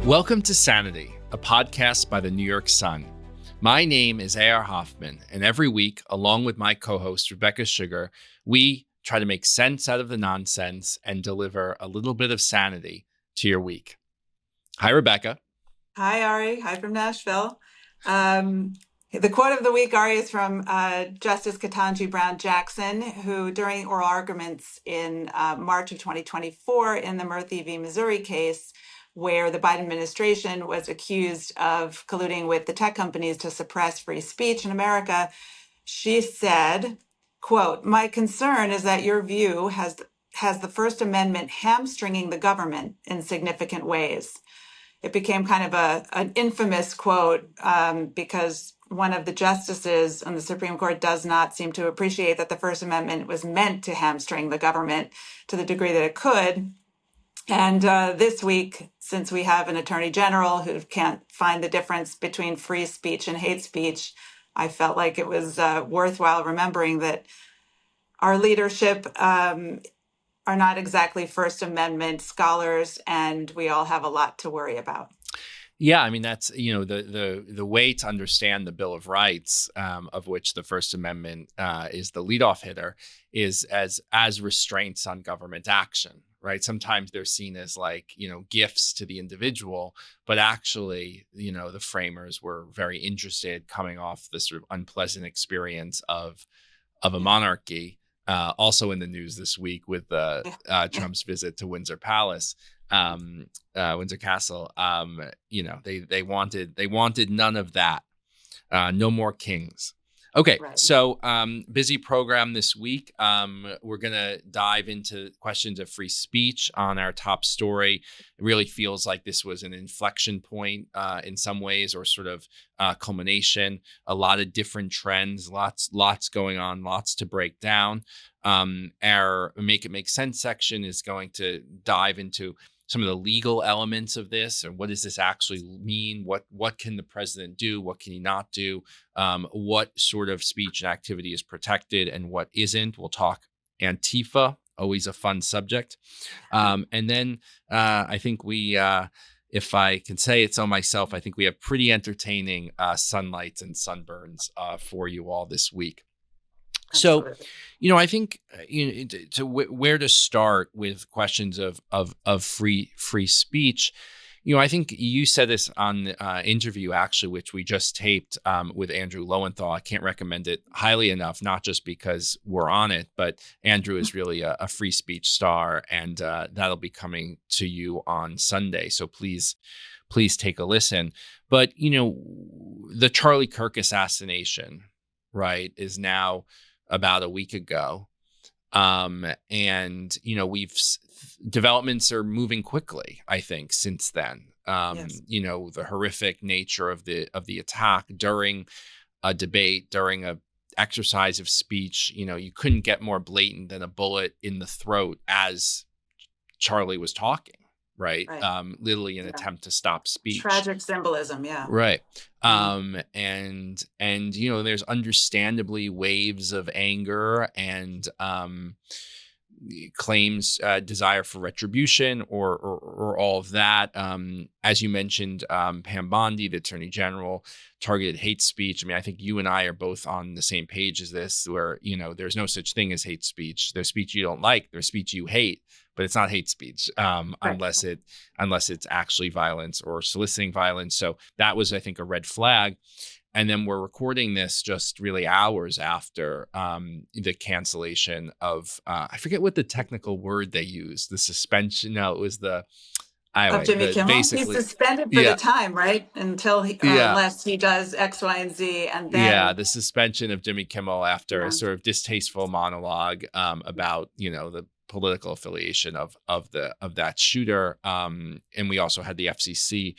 Welcome to Sanity, a podcast by the New York Sun. My name is A.R. Hoffman, and every week, along with my co-host Rebecca Sugar, we try to make sense out of the nonsense and deliver a little bit of sanity to your week. Hi, Rebecca. Hi, Ari. Hi from Nashville. The quote of the week, Ari, is from Justice Ketanji Brown Jackson, who during oral arguments in March of 2024 in the Murthy v. Missouri case, where the Biden administration was accused of colluding with the tech companies to suppress free speech in America, she said, quote, "My concern is that your view has the First Amendment hamstringing the government in significant ways." It became kind of an infamous quote because one of the justices on the Supreme Court does not seem to appreciate that the First Amendment was meant to hamstring the government to the degree that it could. And this week, since we have an attorney general who can't find the difference between free speech and hate speech, I felt like it was worthwhile remembering that our leadership are not exactly First Amendment scholars, and we all have a lot to worry about. Yeah, I mean, that's, the way to understand the Bill of Rights, of which the First Amendment is the leadoff hitter, is as restraints on government action, right? Sometimes they're seen as gifts to the individual, but actually, the framers were very interested coming off this sort of unpleasant experience of a monarchy. Also in the news this week with Trump's visit to Windsor Palace. Windsor Castle, they wanted none of that. No more kings. Okay, right. So busy program this week. We're going to dive into questions of free speech on our top story. It really feels like this was an inflection point in some ways, or sort of culmination. A lot of different trends, lots going on, lots to break down. Our Make It Make Sense section is going to dive into some of the legal elements of this, and what does this actually mean? What can the president do? What can he not do? What sort of speech and activity is protected and what isn't? We'll talk Antifa, always a fun subject. And then I think we, if I can say it so myself, I think we have pretty entertaining sunlights and sunburns for you all this week. Absolutely. So, I think where to start with questions of free speech. I think you said this on the interview, actually, which we just taped with Andrew Lowenthal. I can't recommend it highly enough, not just because we're on it, but Andrew is really a free speech star, and that'll be coming to you on Sunday. So please take a listen. But, the Charlie Kirk assassination, right, is now about a week ago. And, developments are moving quickly, I think, since then. Yes. The horrific nature of the attack during a debate, during a exercise of speech, you couldn't get more blatant than a bullet in the throat as Charlie was talking. Right. Literally an attempt to stop speech. Tragic symbolism. Yeah. Right. And there's understandably waves of anger and claims, desire for retribution or all of that. As you mentioned, Pam Bondi, the Attorney General, targeted hate speech. I mean, I think you and I are both on the same page as this, where, there's no such thing as hate speech. There's speech you don't like. There's speech you hate. But it's not hate speech unless it's actually violence or soliciting violence. So that was, I think, a red flag. And then we're recording this just really hours after the cancellation of, I forget what the technical word they used, the suspension. No, it was of Jimmy Kimmel. He's suspended for the time, right? Until unless he does X, Y, and Z. And then the suspension of Jimmy Kimmel after a sort of distasteful monologue about, the political affiliation of that shooter. And we also had the FCC,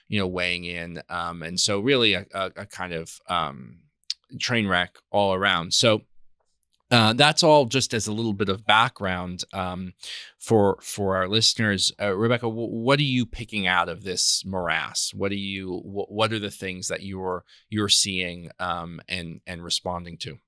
weighing in. And so really a kind of train wreck all around. So that's all just as a little bit of background for our listeners. Rebecca, what are you picking out of this morass? What are the things that you're seeing and responding to?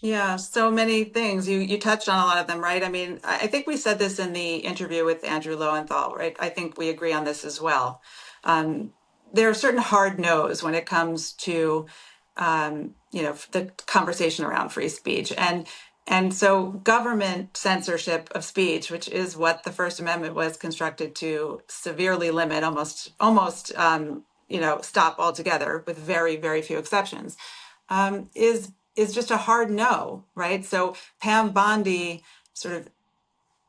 Yeah, so many things. You touched on a lot of them, right? I mean, I think we said this in the interview with Andrew Lowenthal, right? I think we agree on this as well. Um, there are certain hard no's when it comes to the conversation around free speech, and so government censorship of speech, which is what the First Amendment was constructed to severely limit, almost stop altogether, with very, very few exceptions, is just a hard no, right? So Pam Bondi sort of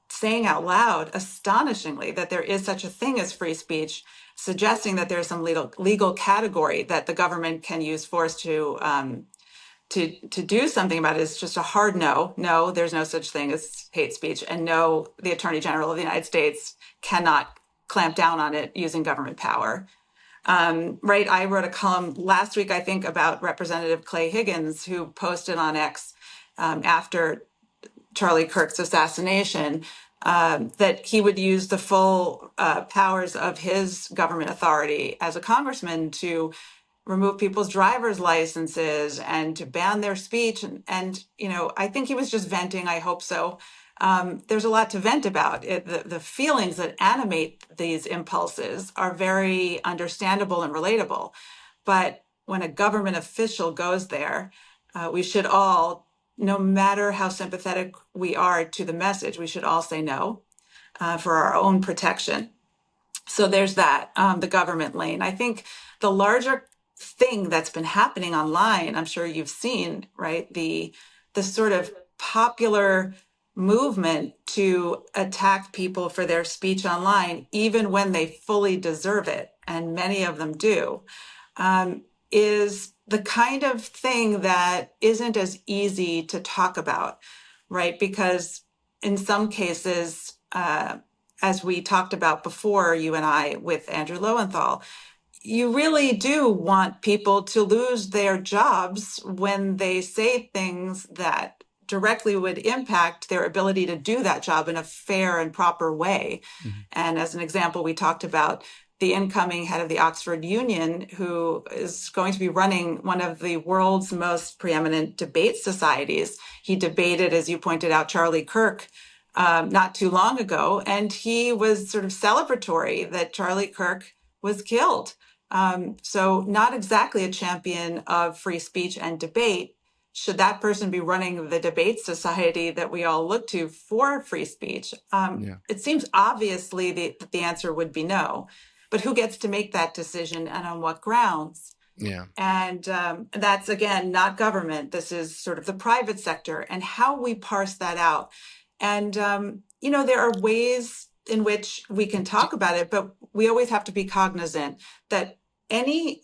saying out loud, astonishingly, that there is such a thing as free speech, suggesting that there's some legal category that the government can use force to do something about it, is just a hard no. No, there's no such thing as hate speech, and no, the Attorney General of the United States cannot clamp down on it using government power. Right, I wrote a column last week, I think, about Representative Clay Higgins, who posted on X after Charlie Kirk's assassination, that he would use the full powers of his government authority as a congressman to remove people's driver's licenses and to ban their speech. And I think he was just venting. I hope so. There's a lot to vent about. The feelings that animate these impulses are very understandable and relatable. But when a government official goes there, we should all, no matter how sympathetic we are to the message, we should all say no for our own protection. So there's that, the government lane. I think the larger thing that's been happening online, I'm sure you've seen, right? The sort of popular movement to attack people for their speech online, even when they fully deserve it, and many of them do, is the kind of thing that isn't as easy to talk about, right? Because in some cases, as we talked about before, you and I, with Andrew Lowenthal, you really do want people to lose their jobs when they say things that directly would impact their ability to do that job in a fair and proper way. Mhm. And as an example, we talked about the incoming head of the Oxford Union, who is going to be running one of the world's most preeminent debate societies. He debated, as you pointed out, Charlie Kirk not too long ago, and he was sort of celebratory that Charlie Kirk was killed. So not exactly a champion of free speech and debate. Should that person be running the debate society that we all look to for free speech? Yeah. It seems obviously the answer would be no. But who gets to make that decision, and on what grounds? Yeah. And that's, again, not government. This is sort of the private sector, and how we parse that out. And, there are ways in which we can talk about it, but we always have to be cognizant that any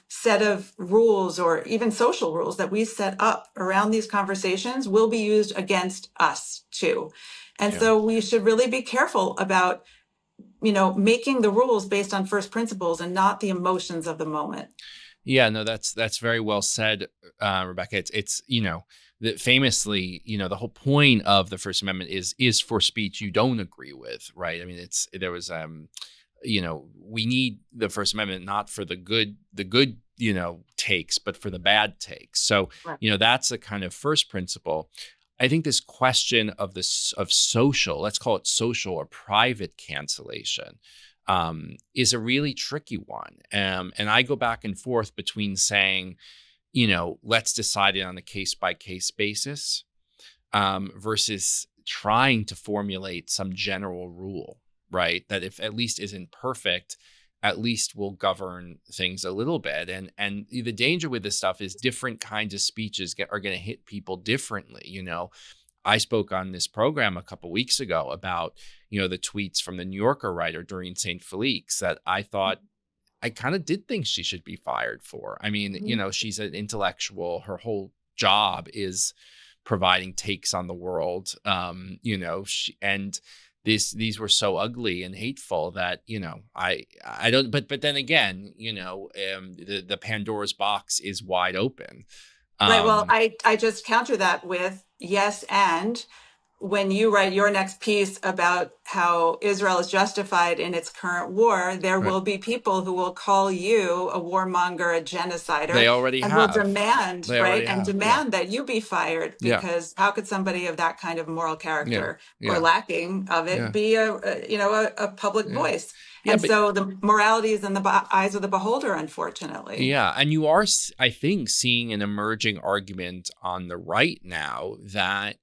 set of rules, or even social rules, that we set up around these conversations will be used against us too. And Yeah. so we should really be careful about making the rules based on first principles and not the emotions of the moment. Yeah, no, that's very well said, Rebecca. It's that famously, the whole point of the First Amendment is for speech you don't agree with, right? I mean, there was we need the First Amendment not for the good takes, but for the bad takes. So Right. that's a kind of first principle. I think this question of social, let's call it social or private cancellation, is a really tricky one. And I go back and forth between saying, let's decide it on a case by case basis, versus trying to formulate some general rule, right? That if at least isn't perfect, at least will govern things a little bit. And the danger with this stuff is different kinds of speeches are going to hit people differently. I spoke on this program a couple weeks ago about, the tweets from the New Yorker writer Doreen St. Felix that I thought I kind of did think she should be fired for. I mean, she's an intellectual. Her whole job is providing takes on the world. And these were so ugly and hateful that, I don't, but then again, the Pandora's box is wide open. Right. Well, Um, I just counter that with yes, and when you write your next piece about how Israel is justified in its current war, there Right. will be people who will call you a warmonger, a They genocider, already and will have. demand, They right, already and have. Yeah. demand that you be fired, Yeah. because how could somebody of that kind of moral Yeah. character or Yeah. lacking of it Yeah. be a public Yeah. voice? Yeah. And But so the morality is in the eyes of the beholder, unfortunately. yeah, and you are, I think, seeing an emerging argument on the right now that,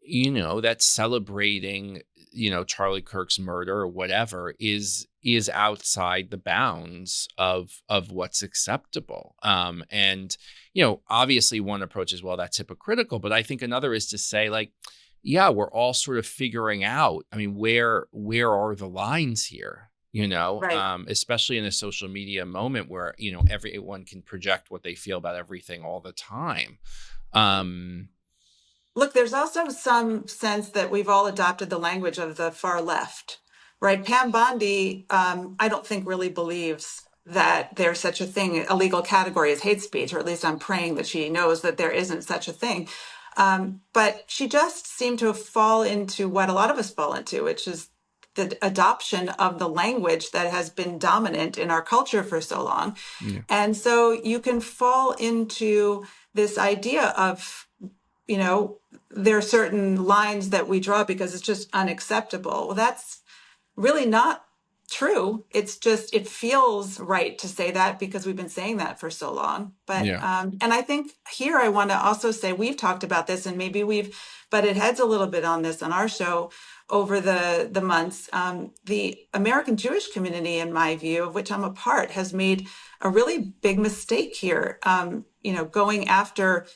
that celebrating, Charlie Kirk's murder or whatever is outside the bounds of what's acceptable. And obviously one approach is, well, that's hypocritical, but I think another is to say, like, yeah, we're all sort of figuring out, I mean, where are the lines here? Right. Especially in a social media moment where, everyone can project what they feel about everything all the time. Um, Look, there's also some sense that we've all adopted the language of the far left, right? Pam Bondi, I don't think really believes that there's such a thing, a legal category as hate speech, or at least I'm praying that she knows that there isn't such a thing. But she just seemed to fall into what a lot of us fall into, which is the adoption of the language that has been dominant in our culture for so long. yeah, And so you can fall into this idea of, you know, there are certain lines that we draw because it's just unacceptable. Well, that's really not true. It's just, it feels right to say that because we've been saying that for so long. But, yeah. and I think here I want to also say we've talked about this and maybe we've butted heads a little bit on this on our show over the months. The American Jewish community, in my view, of which I'm a part, has made a really big mistake here. Going after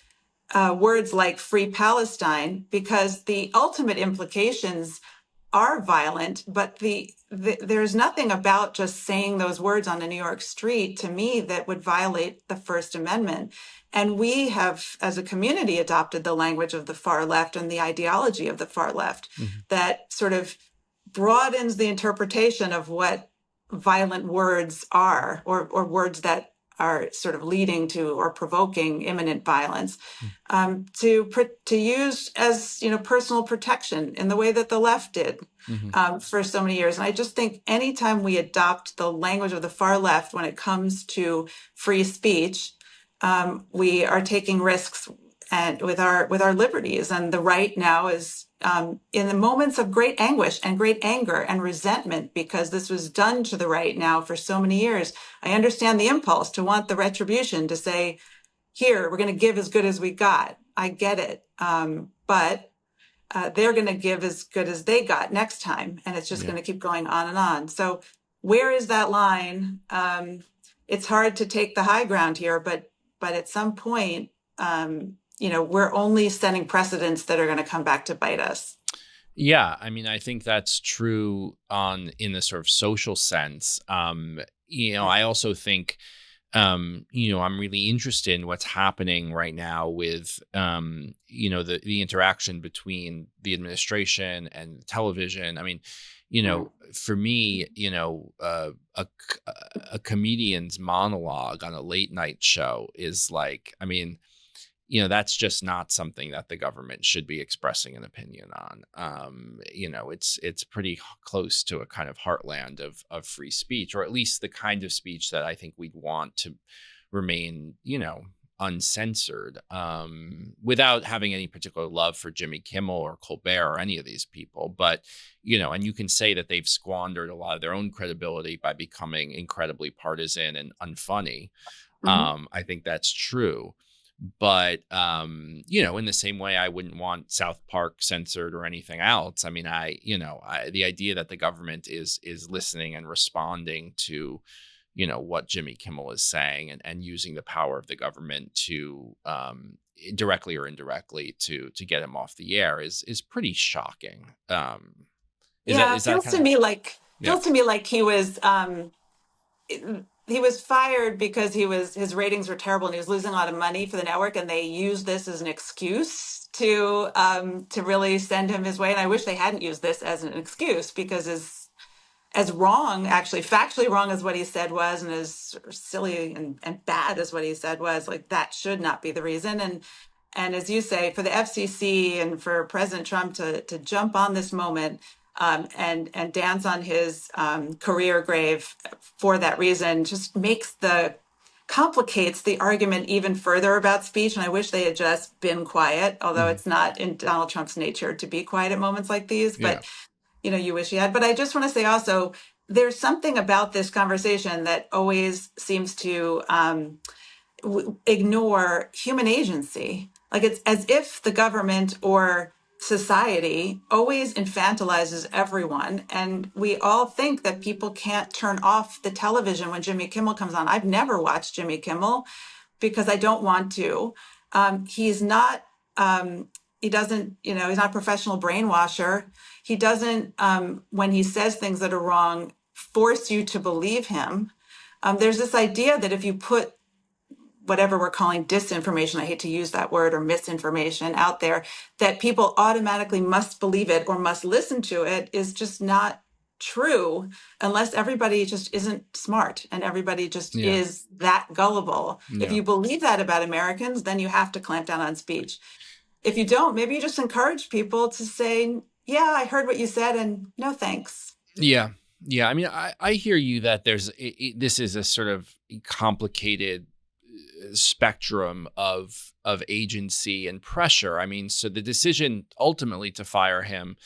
words like free Palestine, because the ultimate implications are violent, but there's nothing about just saying those words on a New York street to me that would violate the First Amendment. And we have, as a community, adopted the language of the far left and the ideology of the far left Mhm. that sort of broadens the interpretation of what violent words are, or words that are sort of leading to or provoking imminent violence, to use as personal protection in the way that the left did Mhm. for so many years. And I just think anytime we adopt the language of the far left when it comes to free speech, we are taking risks and with our liberties. And the right now is in the moments of great anguish and great anger and resentment because this was done to the right now for so many years. I understand the impulse to want the retribution, to say, here, we're going to give as good as we got. I get it. But they're going to give as good as they got next time. And it's just Yeah. going to keep going on and on. So where is that line? It's hard to take the high ground here, but at some point, we're only setting precedents that are going to come back to bite us. Yeah, I mean, I think that's true in the sort of social sense. I also think, I'm really interested in what's happening right now with, the interaction between the administration and television. I mean, for me, a comedian's monologue on a late night show is like, I mean, that's just not something that the government should be expressing an opinion on. It's pretty close to a kind of heartland of free speech, or at least the kind of speech that I think we'd want to remain, uncensored, without having any particular love for Jimmy Kimmel or Colbert or any of these people. But, and you can say that they've squandered a lot of their own credibility by becoming incredibly partisan and unfunny. Mhm. I think that's true. But in the same way, I wouldn't want South Park censored or anything else. I mean, the idea that the government is listening and responding to what Jimmy Kimmel is saying, and using the power of the government to directly or indirectly to get him off the air is pretty shocking. Is that Yeah, is that feels kind to of me like yeah, he was fired because his ratings were terrible and he was losing a lot of money for the network, and they used this as an excuse to really send him his way. And I wish they hadn't used this as an excuse, because as wrong, actually factually wrong as what he said was, and as silly and bad as what he said was, like, that should not be the reason. And as you say, for the FCC and for President Trump to jump on this moment and dance on his career grave for that reason just complicates the argument even further about speech. And I wish they had just been quiet, although Mhm. it's not in Donald Trump's nature to be quiet at moments like these. Yeah. But you wish he had. But I just want to say also, there's something about this conversation that always seems to ignore human agency. Like it's as if the government or society always infantilizes everyone. And we all think that people can't turn off the television when Jimmy Kimmel comes on. I've never watched Jimmy Kimmel because I don't want to. He's not, he doesn't, he's not a professional brainwasher. He doesn't, when he says things that are wrong, force you to believe him. There's this idea that if you put whatever we're calling disinformation, I hate to use that word, or misinformation out there, that people automatically must believe it or must listen to it is just not true unless everybody just isn't smart and everybody just Yeah. is that gullible. If Yeah. you believe that about Americans, then you have to clamp down on speech. If you don't, maybe you just encourage people to say, yeah, I heard what you said and no thanks. Yeah. Yeah. I mean, I hear you that this is a sort of complicated spectrum of agency and pressure. I mean, so the decision ultimately to fire him,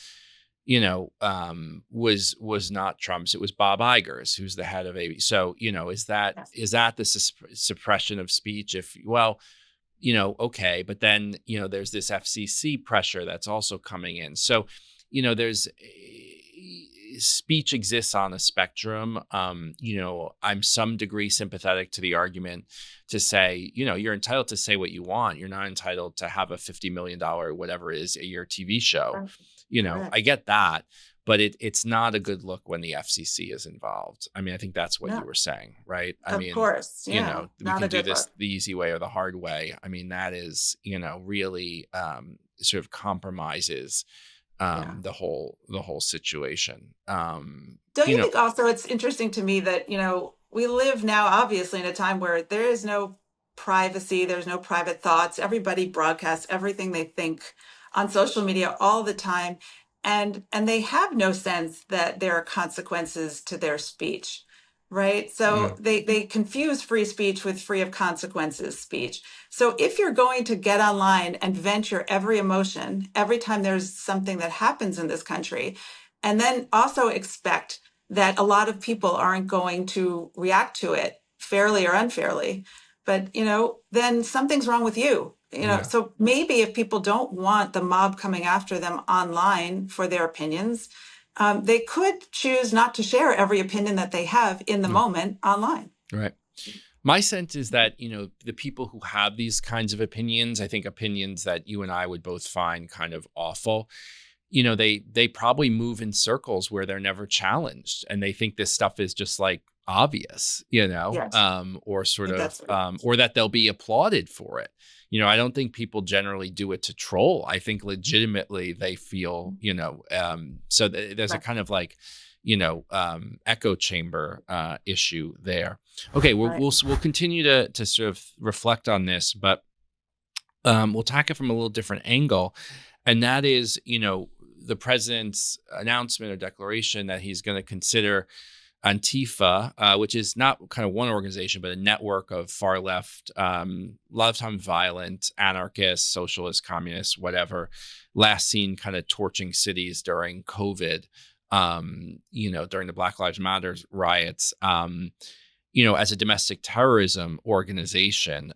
was not Trump's. It was Bob Iger's, who's the head of AB. So, Yes. is that the suppression of speech? Okay, but then there's this FCC pressure that's also coming in. So, there's speech exists on a spectrum. I'm some degree sympathetic to the argument to say, you're entitled to say what you want. You're not entitled to have a $50 million, whatever it is, a year TV show. I Correct. get that, but it's not a good look when the FCC is involved. I mean, I think that's what you No, were saying, right? I of mean, course. Yeah. we Not can a do good this look. the easy way or the hard way. I mean, that is, really sort of compromises Yeah. the whole situation. Don't You you know, think also it's interesting to me that, we live now obviously in a time where there is no privacy, there's no private thoughts. Everybody broadcasts everything they think on social media all the time. And they have no sense that there are consequences to their speech. Right. yeah, So they confuse free speech with free of consequences speech. So if you're going to get online and vent your every emotion every time there's something that happens in this country, and then also expect that a lot of people aren't going to react to it fairly or unfairly, but then something's wrong with you. yeah, So maybe if people don't want the mob coming after them online for their opinions, they could choose not to share every opinion that they have in the yeah, moment online. right. My sense is that, the people who have these kinds of opinions, I think opinions that you and I would both find kind of awful, they probably move in circles where they're never challenged, and they think this stuff is just like obvious, Yes, or I sort think of, that's right. or that they'll be applauded for it. I don't think people generally do it to troll. I think legitimately they feel, so there's a Right, kind of like, echo chamber issue there. Okay, right, we'll continue to sort of reflect on this, but we'll tack it from a little different angle, and that is, the president's announcement or declaration that he's going to consider Antifa, which is not kind of one organization, but a network of far left, a lot of time violent, anarchists, socialists, communists, whatever, last seen kind of torching cities during COVID, during the Black Lives Matter riots, as a domestic terrorism organization.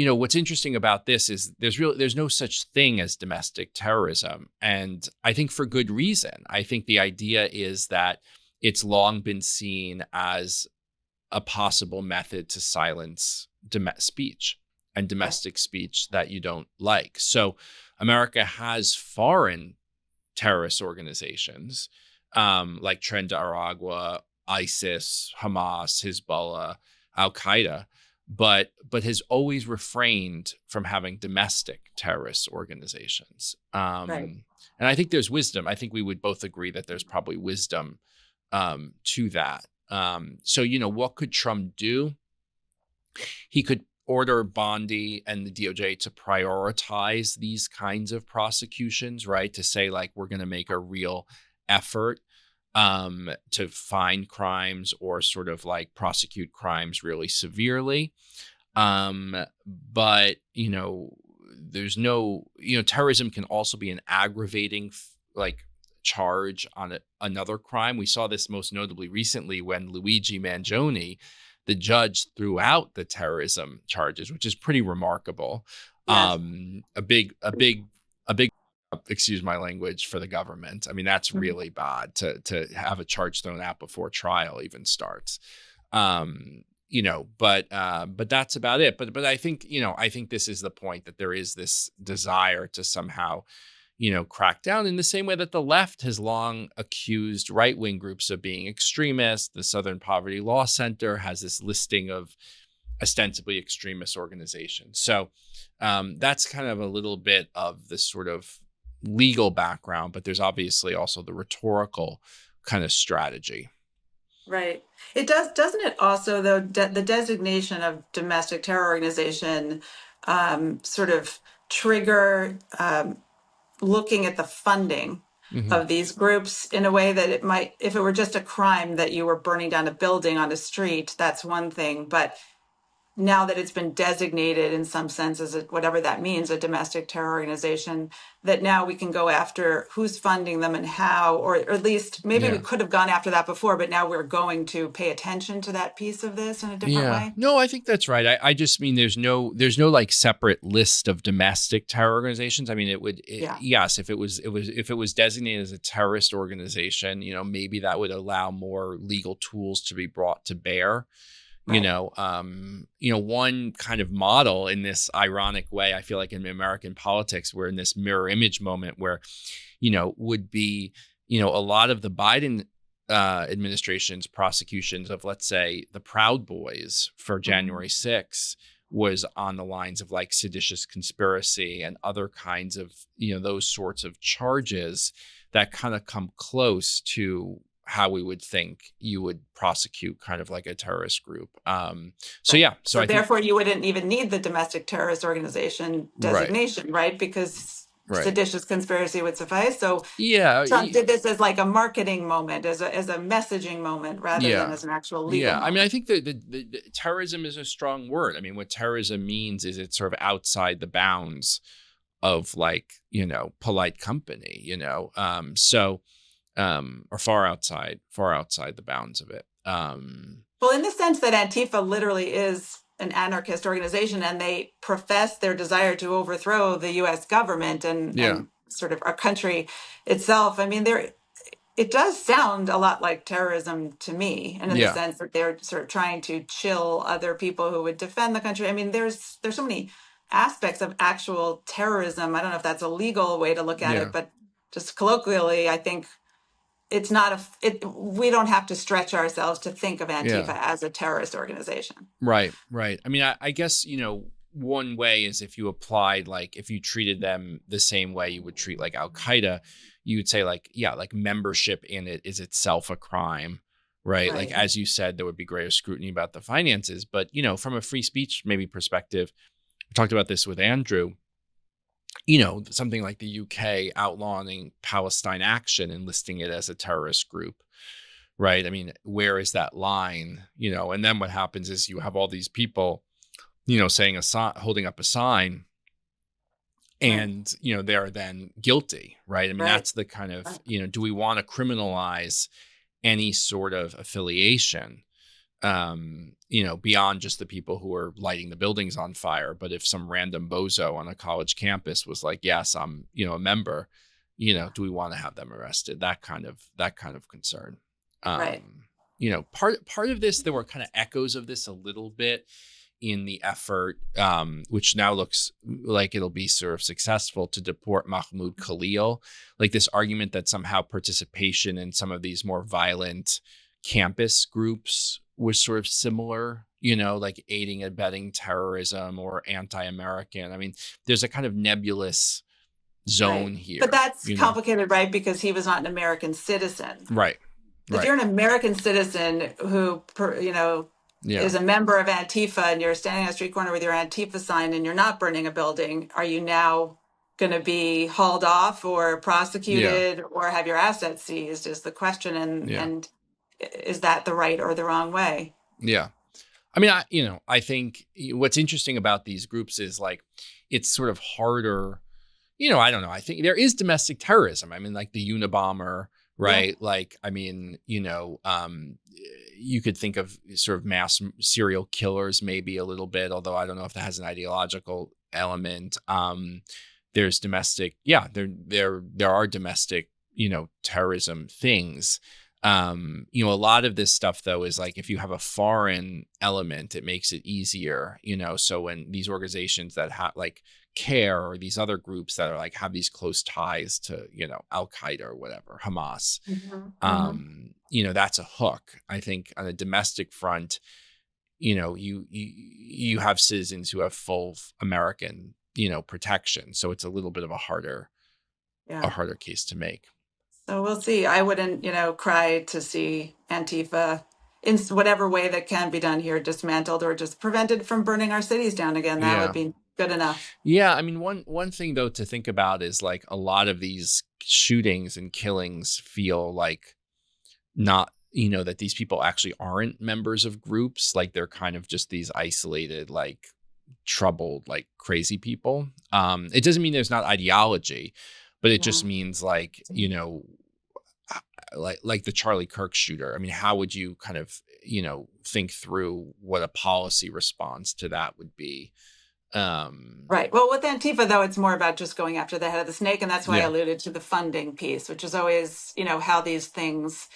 What's interesting about this is there's no such thing as domestic terrorism, and I think for good reason. I think the idea is that it's long been seen as a possible method to silence speech and yes, domestic speech that you don't like. So America has foreign terrorist organizations, like Tren de Aragua, ISIS, Hamas, Hezbollah, Al Qaeda, but has always refrained from having domestic terrorist organizations. right. And I think there's wisdom. I think we would both agree that there's probably wisdom to that. So what could Trump do? He could order Bondi and the DOJ to prioritize these kinds of prosecutions, right? To say like we're going to make a real effort to find crimes or sort of like prosecute crimes really severely. But there's no, terrorism can also be an aggravating like charge on another crime. We saw this most notably recently when Luigi Mangione, the judge, threw out the terrorism charges, which is pretty remarkable. Yes. A big, excuse my language, for the government. I mean, that's Mhm. really bad to have a charge thrown out before trial even starts. But that's about it. But I think this is the point, that there is this desire to somehow crack down in the same way that the left has long accused right-wing groups of being extremist. The Southern Poverty Law Center has this listing of ostensibly extremist organizations. So that's kind of a little bit of the sort of legal background, but there's obviously also the rhetorical kind of strategy. Right. It does, doesn't it also, though, the designation of domestic terror organization sort of trigger looking at the funding Hmm. of these groups in a way that it might, if it were just a crime that you were burning down a building on a street, that's one thing. But now that it's been designated in some sense as whatever that means, a domestic terror organization, that now we can go after who's funding them and how, or at least maybe we Yeah. could have gone after that before, but now we're going to pay attention to that piece of this in a different Yeah. way. No, I think that's right. I just mean there's no like separate list of domestic terror organizations. I mean, Yeah. yes, if it was designated as a terrorist organization, maybe that would allow more legal tools to be brought to bear. Right. One kind of model in this ironic way, I feel like in American politics, we're in this mirror image moment where, would be, a lot of the Biden administration's prosecutions of, let's say, the Proud Boys for Mhm. January 6th was on the lines of like seditious conspiracy and other kinds of, those sorts of charges that kind of come close to how we would think you would prosecute kind of like a terrorist group. So Right. yeah, so So I think therefore, you wouldn't even need the domestic terrorist organization right, designation, right? Because right, seditious conspiracy would suffice. So yeah, Trump did this as like a marketing moment, as a messaging moment, rather than yeah. as an actual legal Yeah, I mean, I moment. think that the terrorism is a strong word. I mean, what terrorism means is it's sort of outside the bounds of like polite company, or far outside the bounds of it. Well, in the sense that Antifa literally is an anarchist organization, and they profess their desire to overthrow the U.S. government and Yeah, sort of our country itself. I mean, there it does sound a lot like terrorism to me, and in the yeah, sense that they're sort of trying to chill other people who would defend the country. I mean, there's so many aspects of actual terrorism. I don't know if that's a legal way to look at it, yeah. but just colloquially, I think it's not we don't have to stretch ourselves to think of Yeah. Antifa as a terrorist organization. Right, right. I mean, I guess, one way is if you applied, like, if you treated them the same way you would treat like Al Qaeda, you would say, like, yeah, like membership in it is itself a crime, right? Like, Right. as you said, there would be greater scrutiny about the finances. But, from a free speech maybe perspective, we talked about this with Andrew, something like the UK outlawing Palestine Action and listing it as a terrorist group. Right. I mean, where is that line? And then what happens is you have all these people, saying holding up a sign, Right. and, they're then guilty. Right. I mean, Right. that's the kind of, Right. do we want to criminalize any sort of affiliation, beyond just the people who are lighting the buildings on fire? But if some random bozo on a college campus was like, yes, I'm, a member, do we want to have them arrested? That kind of concern. Right. Part of this, there were kind of echoes of this a little bit in the effort, which now looks like it'll be sort of successful, to deport Mahmoud Khalil. Like this argument that somehow participation in some of these more violent campus groups was sort of similar, like aiding and abetting terrorism or anti-American. I mean, there's a kind of nebulous Right. zone But here, that's complicated, right? Because he was not an American citizen. Right. If Right. you're an American citizen who, you know, Yeah. is a member of Antifa and you're standing on a street corner with your Antifa sign and you're not burning a building, are you now going to be hauled off or Yeah. prosecuted or have your assets seized? Is the question, Yeah. and is that the right or the wrong way? Yeah. I mean, I think what's interesting about these groups is like it's sort of harder. I don't know. I think there is domestic terrorism. I mean, like the Unabomber, Yeah. right? Like, I mean, you could think of sort of mass serial killers maybe a little bit, although I don't know if that has an ideological element. There's domestic, yeah, there are domestic, terrorism things. A lot of this stuff though is like if you have a foreign element, it makes it easier, so when these organizations that have like CARE or these other groups that are like have these close ties to, Al Qaeda or whatever, Hamas, Hmm. Hmm. that's a hook. I think on a domestic front, you have citizens who have full American, protection. So it's a little bit of a Yeah. harder case to make. So we'll see. I wouldn't, cry to see Antifa in whatever way that can be done here dismantled or just prevented from burning our cities down again. That would Yeah. be good enough. Yeah, I mean, one thing though to think about is like a lot of these shootings and killings feel like not, that these people actually aren't members of groups, like they're kind of just these isolated, like troubled, like crazy people. It doesn't mean there's not ideology, but it Yeah. just means like, like the Charlie Kirk shooter. I mean, how would you kind of, think through what a policy response to that would be? Um, Right. Well, with Antifa, though, it's more about just going after the head of the snake. And that's why I yeah, alluded to the funding piece, which is always, how these things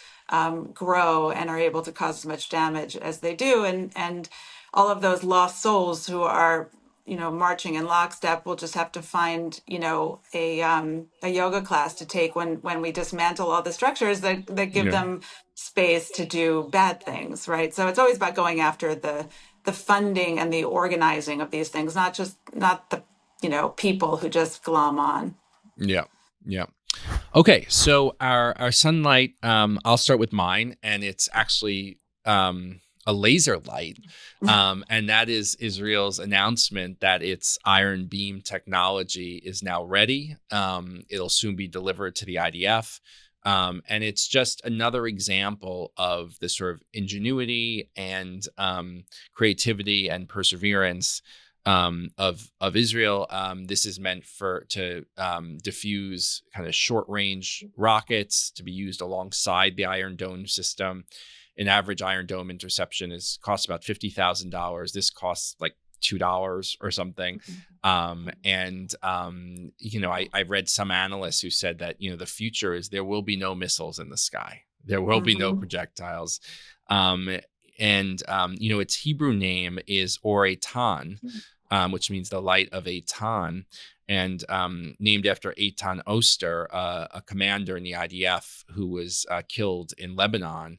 grow and are able to cause as much damage as they do. And all of those lost souls who are, marching in lockstep will just have to find, a yoga class to take when we dismantle all the structures that give yeah, them space to do bad things. Right. So it's always about going after the funding and the organizing of these things, not the people who just glom on. yeah, yeah. Okay, so our sunlight, I'll start with mine, and it's actually a laser light, and that is Israel's announcement that its Iron Beam technology is now ready. It'll soon be delivered to the IDF, and it's just another example of the sort of ingenuity and creativity and perseverance of Israel. This is meant to diffuse kind of short range rockets to be used alongside the Iron Dome system. An average Iron Dome interception costs about $50,000. This costs like $2 or something. I read some analysts who said that the future is there will be no missiles in the sky. There will be no Mm-hmm. projectiles. Um, its Hebrew name is Or-Eitan, which means the light of Eitan, and named after Eitan Oster, a commander in the IDF who was killed in Lebanon,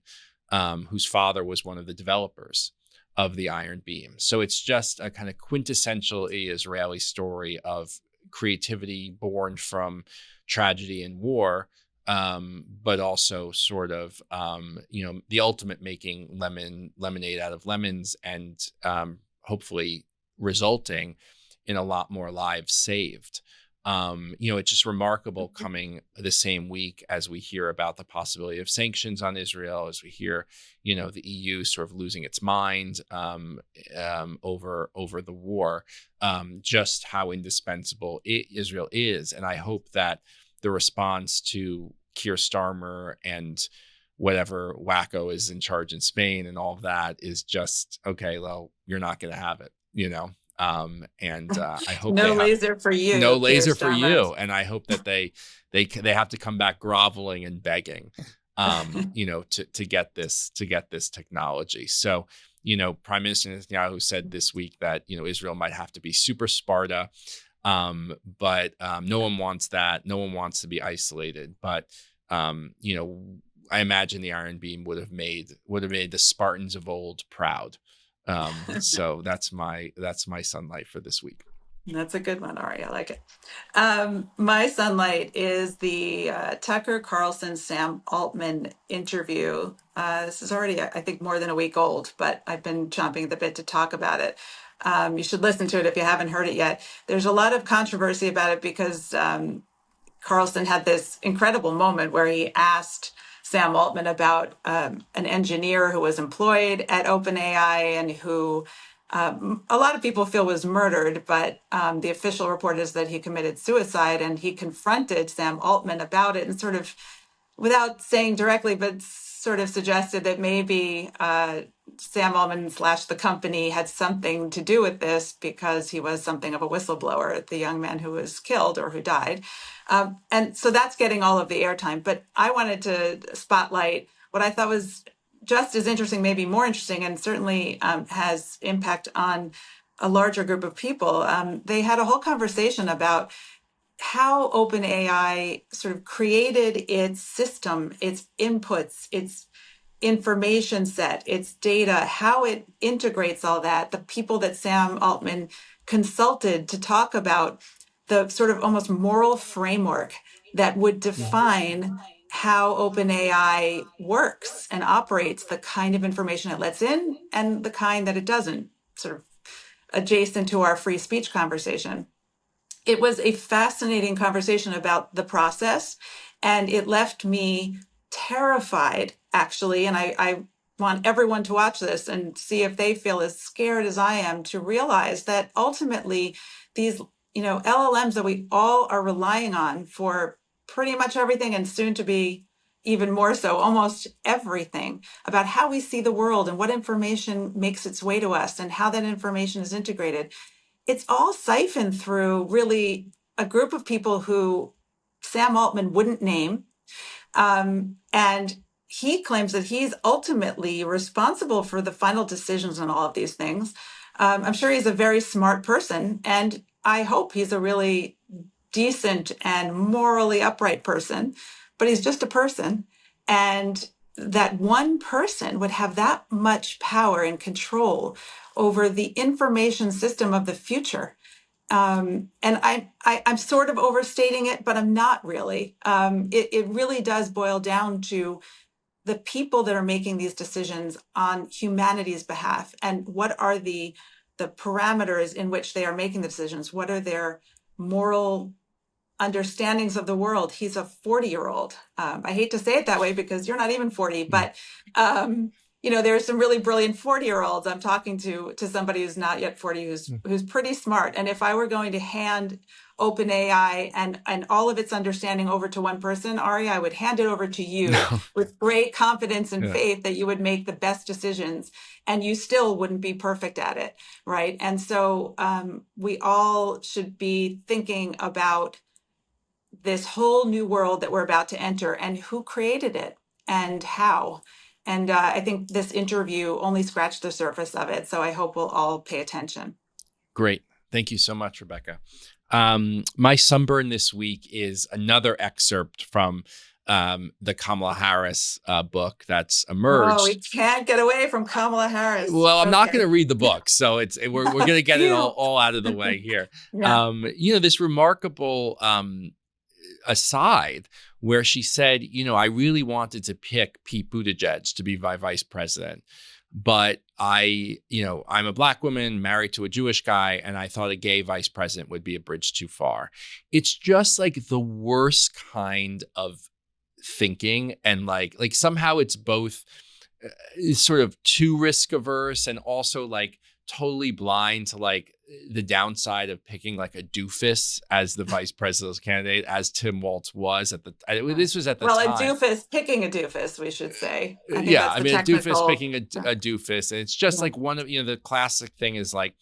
whose father was one of the developers of the Iron Beam. So it's just a kind of quintessentially Israeli story of creativity born from tragedy and war, but also sort of the ultimate making lemonade out of lemons, and hopefully resulting in a lot more lives saved. It's just remarkable coming the same week as we hear about the possibility of sanctions on Israel, as we hear, the EU sort of losing its mind over the war, just how indispensable Israel is. And I hope that the response to Keir Starmer and whatever wacko is in charge in Spain and all of that is just, okay, well, you're not going to have it, and I hope No they have laser for no you, Keir laser for Starmer. you, and I hope that they have to come back groveling and begging, to get this technology. So, Prime Minister Netanyahu said this week that Israel might have to be super Sparta, but no one wants that. No one wants to be isolated. But I imagine the Iron Beam would have made the Spartans of old proud. So that's my sunlight for this week. That's a good one, Ari. I like it. My sunlight is the Tucker Carlson Sam Altman interview. This is already, I think, more than a week old, but I've been chomping at the bit to talk about it. You should listen to it if you haven't heard it yet. There's a lot of controversy about it because Carlson had this incredible moment where he asked Sam Altman about an engineer who was employed at OpenAI and who a lot of people feel was murdered, but the official report is that he committed suicide, and he confronted Sam Altman about it and sort of, without saying directly, but sort of suggested that maybe Sam Altman / the company had something to do with this because he was something of a whistleblower, the young man who was killed or who died. And so that's getting all of the airtime. But I wanted to spotlight what I thought was just as interesting, maybe more interesting, and certainly has impact on a larger group of people. They had a whole conversation about how OpenAI sort of created its system, its inputs, its information set, its data, how it integrates all that, the people that Sam Altman consulted to talk about the sort of almost moral framework that would define how OpenAI works and operates, the kind of information it lets in and the kind that it doesn't, sort of adjacent to our free speech conversation. It was a fascinating conversation about the process, and it left me terrified, actually. And I want everyone to watch this and see if they feel as scared as I am, to realize that ultimately these, LLMs that we all are relying on for pretty much everything, and soon to be even more so, almost everything, about how we see the world and what information makes its way to us and how that information is integrated, it's all siphoned through really a group of people who Sam Altman wouldn't name. And he claims that he's ultimately responsible for the final decisions on all of these things. I'm sure he's a very smart person, and I hope he's a really decent and morally upright person, but he's just a person. And that one person would have that much power and control over the information system of the future. And I'm sort of overstating it, but I'm not really. It really does boil down to the people that are making these decisions on humanity's behalf, and what are the parameters in which they are making the decisions. What are their moral understandings of the world? He's a 40-year-old. I hate to say it that way because you're not even 40, but there's some really brilliant 40-year-olds. I'm talking to somebody who's not yet 40, who's pretty smart. And if I were going to hand OpenAI and all of its understanding over to one person, Ari, I would hand it over to you with great confidence and faith that you would make the best decisions, and you still wouldn't be perfect at it, right? And so we all should be thinking about this whole new world that we're about to enter, and who created it and how. And I think this interview only scratched the surface of it. So I hope we'll all pay attention. Great. Thank you so much, Rebecca. My sunburn this week is another excerpt from the Kamala Harris book that's emerged. Oh, we can't get away from Kamala Harris. Well, I'm not going to read the book, so we're going to get it all out of the way here. This remarkable aside where she said, I really wanted to pick Pete Buttigieg to be my vice president, but I'm a Black woman married to a Jewish guy, and I thought a gay vice president would be a bridge too far. It's just like the worst kind of thinking, and like somehow it's both sort of too risk averse and also like totally blind to like the downside of picking like a doofus as the vice president's candidate, as Tim Walz was at the this was at the time. Well, a doofus picking a doofus, we should say. A doofus picking a doofus. And it's just like one of, the classic thing is like,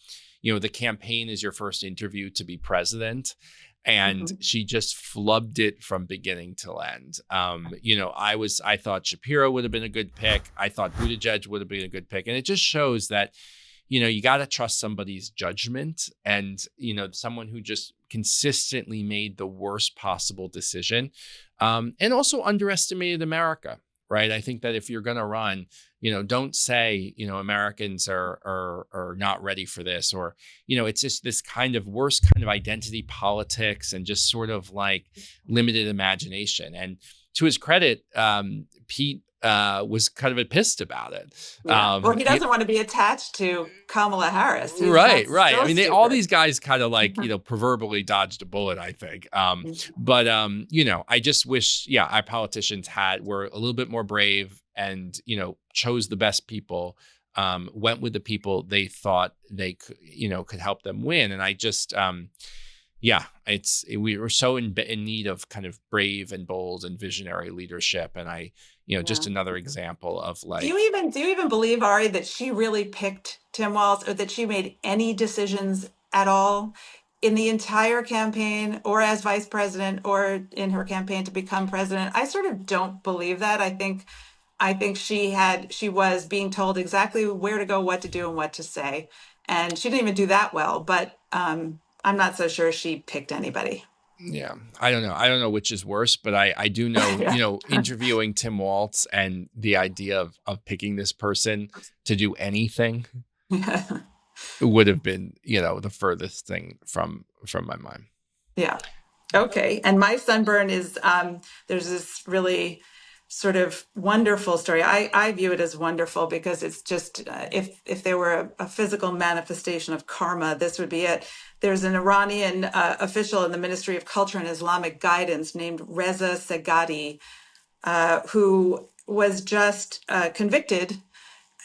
the campaign is your first interview to be president. And she just flubbed it from beginning to end. I thought Shapiro would have been a good pick. I thought Buttigieg would have been a good pick. And it just shows that, you got to trust somebody's judgment, and, someone who just consistently made the worst possible decision, and also underestimated America, right? I think that if you're going to run, don't say, Americans are not ready for this, or, it's just this kind of worst kind of identity politics and just sort of like limited imagination. And to his credit, Pete was kind of pissed about it. Yeah. Well, he doesn't want to be attached to Kamala Harris. Right. That's I so mean, all stupid. these guys kind of like, proverbially dodged a bullet, I think. But I just wish, our politicians were a little bit more brave and, chose the best people, went with the people they thought they could, could help them win. And I just, we were so in need of kind of brave and bold and visionary leadership. And just another example of like. Do you even believe, Ari, that she really picked Tim Walz, or that she made any decisions at all in the entire campaign, or as vice president, or in her campaign to become president? I sort of don't believe that. I think she was being told exactly where to go, what to do, and what to say, and she didn't even do that well. But I'm not so sure she picked anybody. Yeah, I don't know. I don't know which is worse, but I do know, Yeah. Interviewing Tim Walz and the idea of picking this person to do anything would have been, the furthest thing from my mind. Yeah. Okay. And my sunburn is there's this really sort of wonderful story. I view it as wonderful because it's just if there were a physical manifestation of karma, this would be it. There's an Iranian official in the Ministry of Culture and Islamic Guidance named Reza Segadi, who was just convicted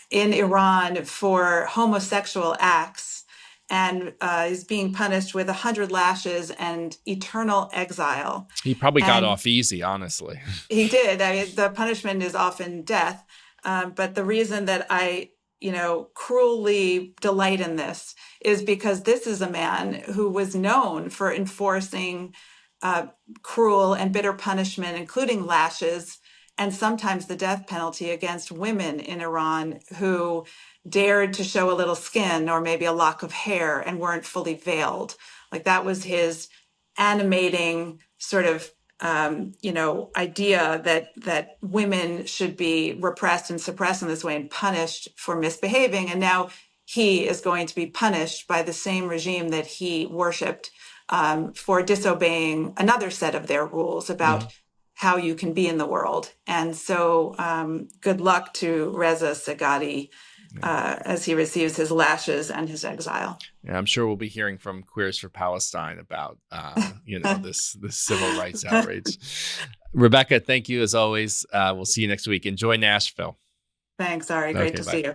in Iran for homosexual acts, and is being punished with 100 lashes and eternal exile. He probably got And off easy, honestly. he did. I mean, the punishment is often death. But the reason that I, cruelly delight in this is because this is a man who was known for enforcing cruel and bitter punishment, including lashes and sometimes the death penalty against women in Iran who dared to show a little skin or maybe a lock of hair and weren't fully veiled. Like that was his animating sort of idea that women should be repressed and suppressed in this way and punished for misbehaving. And now he is going to be punished by the same regime that he worshipped for disobeying another set of their rules about how you can be in the world. And so good luck to Reza Segadi as he receives his lashes and his exile. Yeah, I'm sure we'll be hearing from Queers for Palestine about, this civil rights outrage. Rebecca, thank you as always. We'll see you next week. Enjoy Nashville. Thanks, Ari. Great to see you.